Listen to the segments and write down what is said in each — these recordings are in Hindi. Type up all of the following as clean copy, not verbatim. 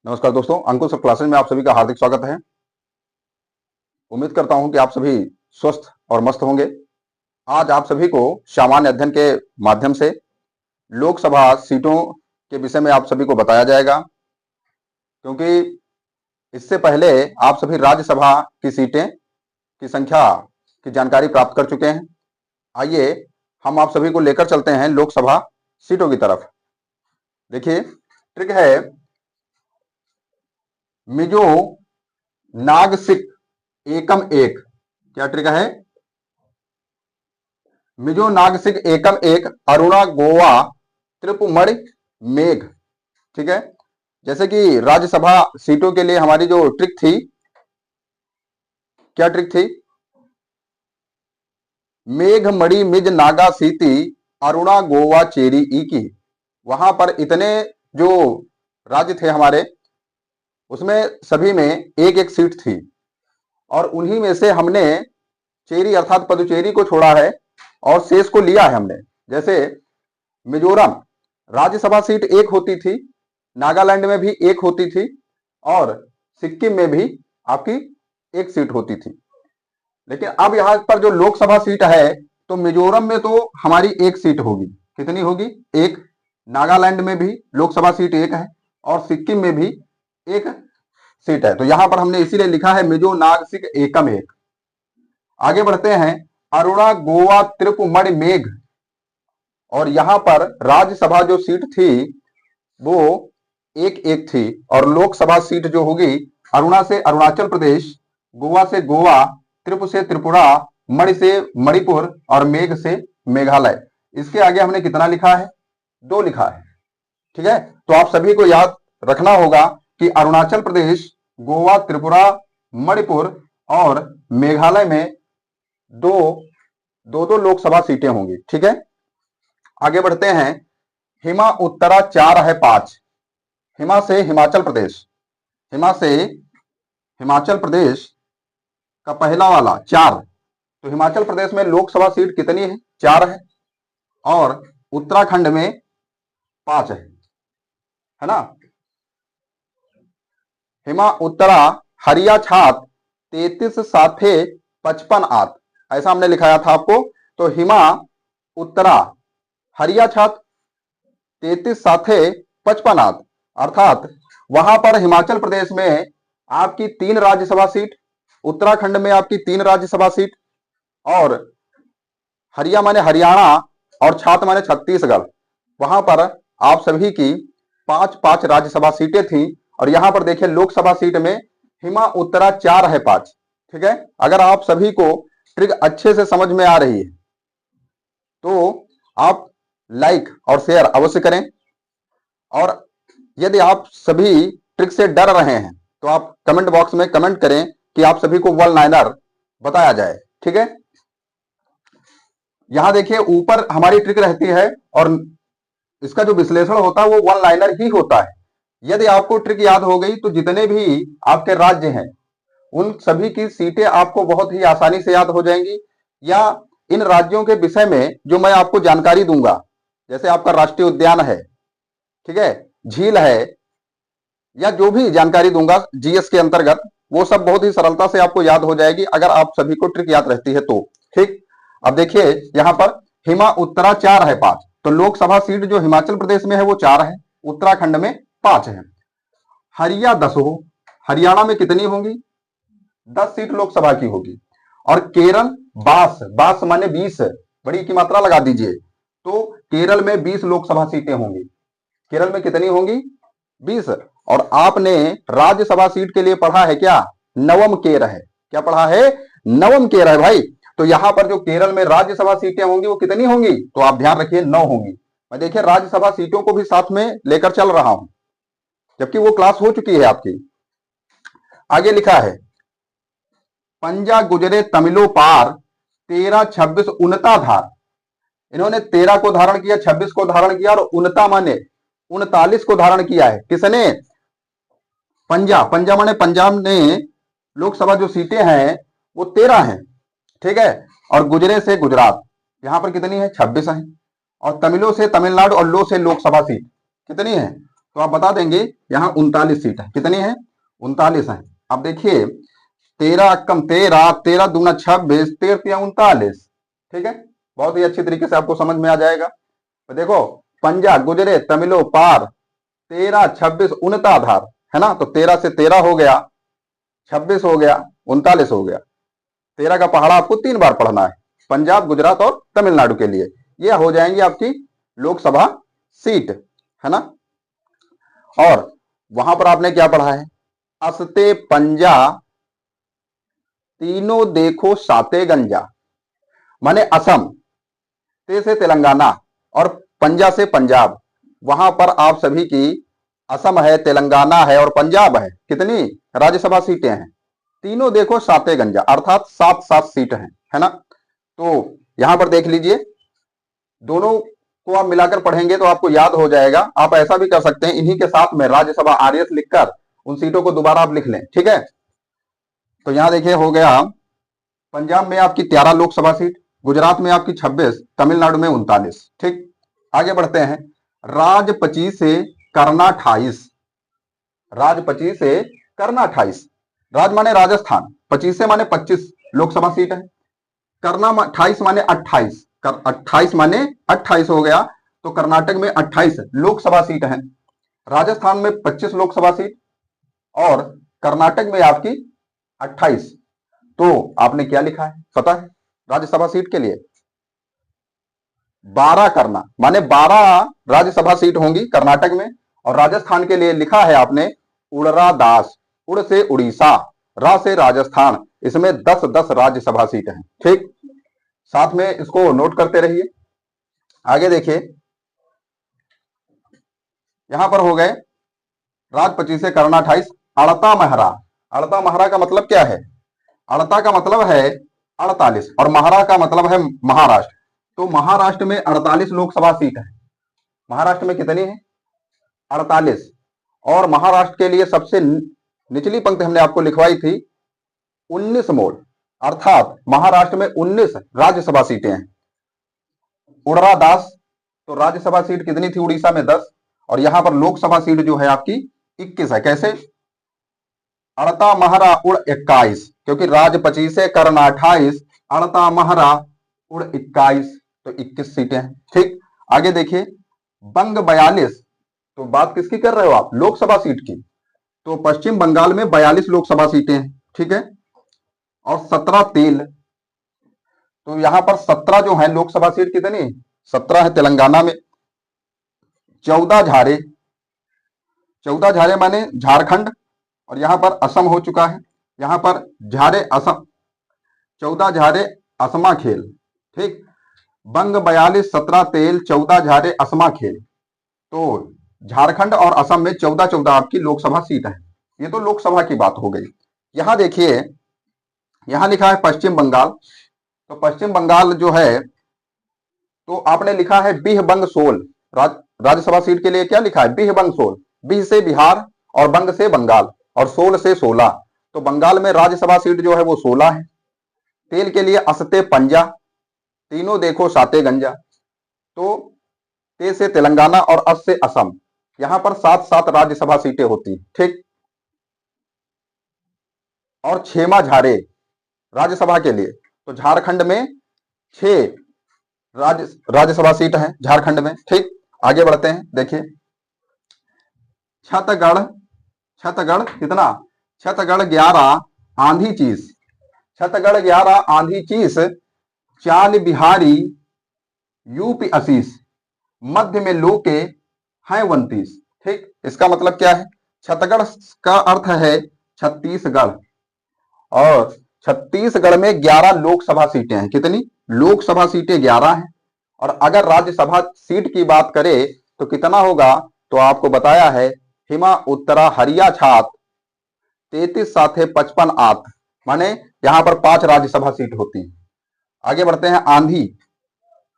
नमस्कार दोस्तों, अंकुश क्लासेज में आप सभी का हार्दिक स्वागत है। उम्मीद करता हूं कि आप सभी स्वस्थ और मस्त होंगे। आज आप सभी को सामान्य अध्ययन के माध्यम से लोकसभा सीटों के विषय में आप सभी को बताया जाएगा, क्योंकि इससे पहले आप सभी राज्यसभा की सीटें की संख्या की जानकारी प्राप्त कर चुके हैं। आइए हम आप सभी को लेकर चलते हैं लोकसभा सीटों की तरफ। देखिए, ट्रिक है मिजो नागसिक एकम एक। क्या ट्रिक है? मिजो नागसिक एकम एक अरुणा गोवा त्रिपुमणि मेघ। ठीक है, जैसे कि राज्यसभा सीटों के लिए हमारी जो ट्रिक थी, क्या ट्रिक थी? मेघ मणि मिज नागा सीति अरुणा गोवा चेरी ई की। वहां पर इतने जो राज्य थे हमारे, उसमें सभी में एक एक सीट थी और उन्हीं में से हमने चेरी अर्थात पुदुचेरी को छोड़ा है और शेष को लिया है हमने। जैसे मिजोरम राज्यसभा सीट एक होती थी, नागालैंड में भी एक होती थी और सिक्किम में भी आपकी एक सीट होती थी। लेकिन अब यहां पर जो लोकसभा सीट है, तो मिजोरम में तो हमारी एक सीट होगी। कितनी होगी? एक। नागालैंड में भी लोकसभा सीट एक है और सिक्किम में भी एक सीट है। तो यहां पर हमने इसीलिए लिखा है मिजो नागसिक एकम एक। आगे बढ़ते हैं, अरुणा गोवा त्रिपुमणि मेघ। और यहां पर राज्यसभा जो सीट थी वो एक एक थी और लोकसभा सीट जो होगी अरुणा से अरुणाचल प्रदेश, गोवा से गोवा, त्रिपु से त्रिपुरा, मणि से मणिपुर और मेघ से मेघालय। इसके आगे हमने कितना लिखा है? 2 लिखा है। ठीक है, तो आप सभी को याद रखना होगा कि अरुणाचल प्रदेश, गोवा, त्रिपुरा, मणिपुर और मेघालय में दो दो लोकसभा सीटें होंगी। ठीक है, आगे बढ़ते हैं। हिमा उत्तरा 4 है 5। हिमा से हिमाचल प्रदेश, हिमा से हिमाचल प्रदेश का पहला वाला 4। तो हिमाचल प्रदेश में लोकसभा सीट कितनी है? 4 है और उत्तराखंड में 5 है ना। हिमा उत्तरा हरिया छात 33 साथे 55 आत, ऐसा हमने लिखाया था आपको। तो हिमा उत्तरा हरिया छात 33 साथे 55 आत, अर्थात वहां पर हिमाचल प्रदेश में आपकी 3 राज्यसभा सीट, उत्तराखंड में आपकी 3 राज्यसभा सीट और हरिया माने हरियाणा और छात माने छत्तीसगढ़, वहां पर आप सभी की 5-5 राज्यसभा सीटें थी। और यहां पर देखिए लोकसभा सीट में हिमा उत्तरा 4 है 5। ठीक है, अगर आप सभी को ट्रिक अच्छे से समझ में आ रही है तो आप लाइक और शेयर अवश्य करें। और यदि आप सभी ट्रिक से डर रहे हैं तो आप कमेंट बॉक्स में कमेंट करें कि आप सभी को वन लाइनर बताया जाए। ठीक है, यहां देखिए ऊपर हमारी ट्रिक रहती है और इसका जो विश्लेषण होता है वो वन लाइनर ही होता है। यदि आपको ट्रिक याद हो गई तो जितने भी आपके राज्य हैं उन सभी की सीटें आपको बहुत ही आसानी से याद हो जाएंगी। या इन राज्यों के विषय में जो मैं आपको जानकारी दूंगा, जैसे आपका राष्ट्रीय उद्यान है, ठीक है, झील है, या जो भी जानकारी दूंगा जीएस के अंतर्गत, वो सब बहुत ही सरलता से आपको याद हो जाएगी अगर आप सभी को ट्रिक याद रहती है तो। ठीक, अब देखिए यहां पर हिमा उत्तरा 4 है 5। तो लोकसभा सीट जो हिमाचल प्रदेश में है वो 4 है, उत्तराखंड में 5 है। हरिया 10 हो, हरियाणा में कितनी होंगी? 10 सीट लोकसभा की होगी। और केरल 22 माने 20, बड़ी की मात्रा लगा दीजिए, तो केरल में 20 लोकसभा सीटें होंगी। केरल में कितनी होंगी? 20। और आपने राज्यसभा सीट के लिए पढ़ा है क्या? नवम केर है। क्या पढ़ा है? नवम केर है भाई। तो यहां पर जो केरल में राज्यसभा सीटें होंगी वो कितनी होंगी? तो आप ध्यान रखिए 9 होंगी। मैं देखिए राज्यसभा सीटों को भी साथ में लेकर चल रहा हूं, जबकि वो क्लास हो चुकी है आपकी। आगे लिखा है, पंजा गुजरे तमिलो पार 13 26 उनता धार। इन्होंने 13 को धारण किया, 26 को धारण किया और उनता माने 39 को धारण किया है। किसने? पंजा, पंजा माने पंजाब ने लोकसभा जो सीटें हैं वो 13 हैं। ठीक है, और गुजरे से गुजरात, यहां पर कितनी है? 26 है। और तमिलो से तमिलनाडु और लो से लोकसभा सीट कितनी है? तो आप बता देंगे यहाँ 39 सीट है। कितनी है? 39 है। अब देखिए 13 कम 13, 13 दूना 26, 13 39। ठीक है, बहुत ही अच्छी तरीके से आपको समझ में आ जाएगा। तो देखो पंजा गुजरे तमिलो पार, 13 26 उनता आधार है ना। तो 13 से 13 हो गया, 26 हो गया, 39 हो गया। 13 का पहाड़ा आपको 3 बार पढ़ना है, पंजाब गुजरात और तमिलनाडु के लिए। ये हो जाएंगी आपकी लोकसभा सीट, है ना। और वहां पर आपने क्या पढ़ा है? अस्ते पंजा तीनों देखो साते गंजा, माने असम, ते से तेलंगाना और पंजा से पंजाब। वहां पर आप सभी की असम है, तेलंगाना है और पंजाब है। कितनी राज्यसभा सीटें हैं? तीनों देखो साते गंजा, अर्थात 7-7 सीट हैं, है ना। तो यहां पर देख लीजिए, दोनों को आप मिलाकर पढ़ेंगे तो आपको याद हो जाएगा। आप ऐसा भी कर सकते हैं, इन्हीं के साथ में राज्यसभा आरएस लिखकर उन सीटों को दोबारा आप लिख लें। ठीक है, तो यहां देखिए हो गया पंजाब में आपकी 13 लोकसभा सीट, गुजरात में आपकी 26, तमिलनाडु में 39। ठीक, आगे बढ़ते हैं। राज 25 से करना 28, राज 25 से करना 28। राज माने राजस्थान, 25 से माने 25 लोकसभा सीट है, करना 28 माने 28, 28 माने 28 हो गया। तो कर्नाटक में 28 लोकसभा सीट है, राजस्थान में 25 लोकसभा सीट और कर्नाटक में आपकी 28। तो आपने क्या लिखा है पता है? राज्यसभा सीट के लिए 12 करना, माने 12 राज्यसभा सीट होंगी कर्नाटक में। और राजस्थान के लिए लिखा है आपने उड़रा दास, उड़ से उड़ीसा, रा से राजस्थान। इसमें 10-10 राज्यसभा सीट हैं। ठीक, साथ में इसको नोट करते रहिए। आगे देखिए, यहां पर हो गए राज 25 से करना 28। अड़ता महरा, अड़ता महरा का मतलब क्या है? अड़ता का मतलब है 48 और महरा का मतलब है महाराष्ट्र। तो महाराष्ट्र में 48 लोकसभा सीट है। महाराष्ट्र में कितनी है? 48। और महाराष्ट्र के लिए सबसे निचली पंक्ति हमने आपको लिखवाई थी 19 मोड़, अर्थात महाराष्ट्र में 19 राज्यसभा सीटें हैं। उड़रा दास, तो राज्यसभा सीट कितनी थी उड़ीसा में? 10। और यहां पर लोकसभा सीट जो है आपकी 21 है। कैसे? अड़ता महरा उड़ 21, क्योंकि राज 25 से कर्ण 28, अड़ता महरा उड़ 21, तो 21 सीटें हैं। ठीक, आगे देखिए बंग 42। तो बात किसकी कर रहे हो आप? लोकसभा सीट की। तो पश्चिम बंगाल में 42 लोकसभा सीटें हैं। ठीक है, और 17 तेल, तो यहां पर 17 जो है लोकसभा सीट कितनी? 17 है तेलंगाना में। 14 झारे, 14 झारे माने झारखंड, और यहां पर असम हो चुका है। यहां पर झारे असम, 14 झारे असमा खेल। ठीक, बंग 42, 17 तेल, 14 झारे असमा खेल। तो झारखंड और असम में 14-14 आपकी लोकसभा सीट है। ये तो लोकसभा की बात हो गई। यहां देखिए, यहां लिखा है पश्चिम बंगाल। तो पश्चिम बंगाल जो है, तो आपने लिखा है बिह बंग सोल। राज्यसभा सीट के लिए क्या लिखा है? बिह बंग सोल। बिह से बिहार और बंग से बंगाल और सोल से 16। तो बंगाल में राज्यसभा सीट जो है वो 16 है। तेल के लिए अस्ते पंजा, तीनों देखो साते गंजा। तो ते से तेलंगाना और अस से असम। यहां पर 7-7 राज्यसभा सीटें होती। ठीक, और छेमा झारे राज्यसभा के लिए। तो झारखंड में 6 राज्यसभा सीट है झारखंड में। ठीक, आगे बढ़ते हैं। देखिए छत्तीसगढ़, छत्तीसगढ़ कितना? छत्तीसगढ़ 11 आंधी चीस, छत्तीसगढ़ 11 आंधी चीस, चाल बिहारी यूपी असीस, मध्य में लोके हैं 29। ठीक, इसका मतलब क्या है? छत्तीसगढ़ का अर्थ है छत्तीसगढ़, और छत्तीसगढ़ में 11 लोकसभा सीटें हैं। कितनी लोकसभा सीटें? 11 हैं। और अगर राज्यसभा सीट की बात करें तो कितना होगा? तो आपको बताया है हिमा उत्तरा हरिया छात, 33 साथे 55 आत, माने यहां पर 5 राज्यसभा सीट होती है। आगे बढ़ते हैं। आंधी,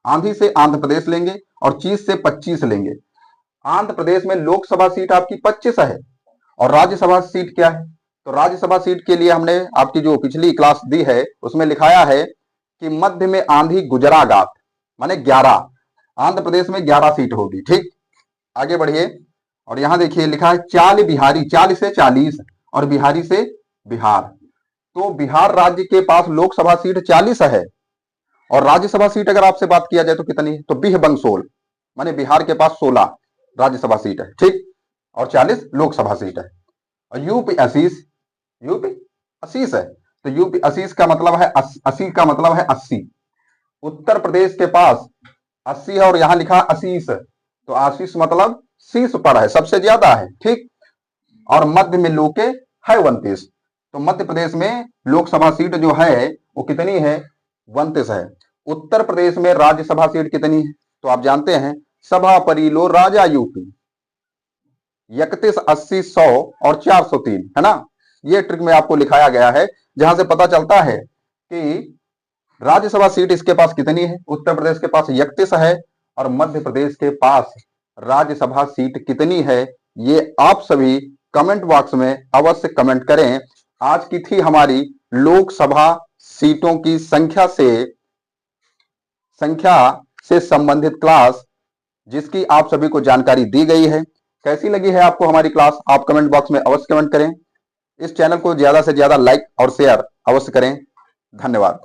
आंधी से आंध्र प्रदेश लेंगे और चीज से 25 लेंगे। आंध्र प्रदेश में लोकसभा सीट आपकी 25 है और राज्यसभा सीट क्या है? तो राज्यसभा सीट के लिए हमने आपकी जो पिछली क्लास दी है उसमें लिखाया है कि मध्य में आंधी गुजरागात, माने 11। आंध्र प्रदेश में 11 सीट होगी। ठीक, आगे बढ़िए। और यहां देखिए लिखा है चाल बिहारी, चाल से 40 और बिहारी से बिहार। तो बिहार राज्य के पास लोकसभा सीट 40 है और राज्यसभा सीट अगर आपसे बात किया जाए तो कितनी है, तो बिह बंसोल, माने बिहार के पास 16 राज्यसभा सीट है, ठीक, और 40 लोकसभा सीट है। और यूपी 80, यूपी 80 है, तो यूपी 80 का मतलब है 80 का मतलब है 80। उत्तर प्रदेश के पास 80 है और यहां लिखा 80, तो 80 मतलब शीर्ष पर है, सबसे ज्यादा है, ठीक। और मध्य में लोके है 29, तो मध्य प्रदेश में लोकसभा सीट जो है वो कितनी है, 29 है। उत्तर प्रदेश में राज्यसभा सीट कितनी है, तो आप जानते हैं सभा परिलो राजा यूपी, 31, 80, 100 और 403, है ना। ये ट्रिक में आपको लिखाया गया है, जहां से पता चलता है कि राज्यसभा सीट इसके पास कितनी है, उत्तर प्रदेश के पास 31 है और मध्य प्रदेश के पास राज्यसभा सीट कितनी है। ये आप सभी कमेंट बॉक्स में अवश्य कमेंट करें। आज की थी हमारी लोकसभा सीटों की संख्या से संबंधित क्लास, जिसकी आप सभी को जानकारी दी गई है। कैसी लगी है आपको हमारी क्लास, आप कमेंट बॉक्स में अवश्य कमेंट करें। इस चैनल को ज्यादा से ज्यादा लाइक और शेयर अवश्य करें। धन्यवाद।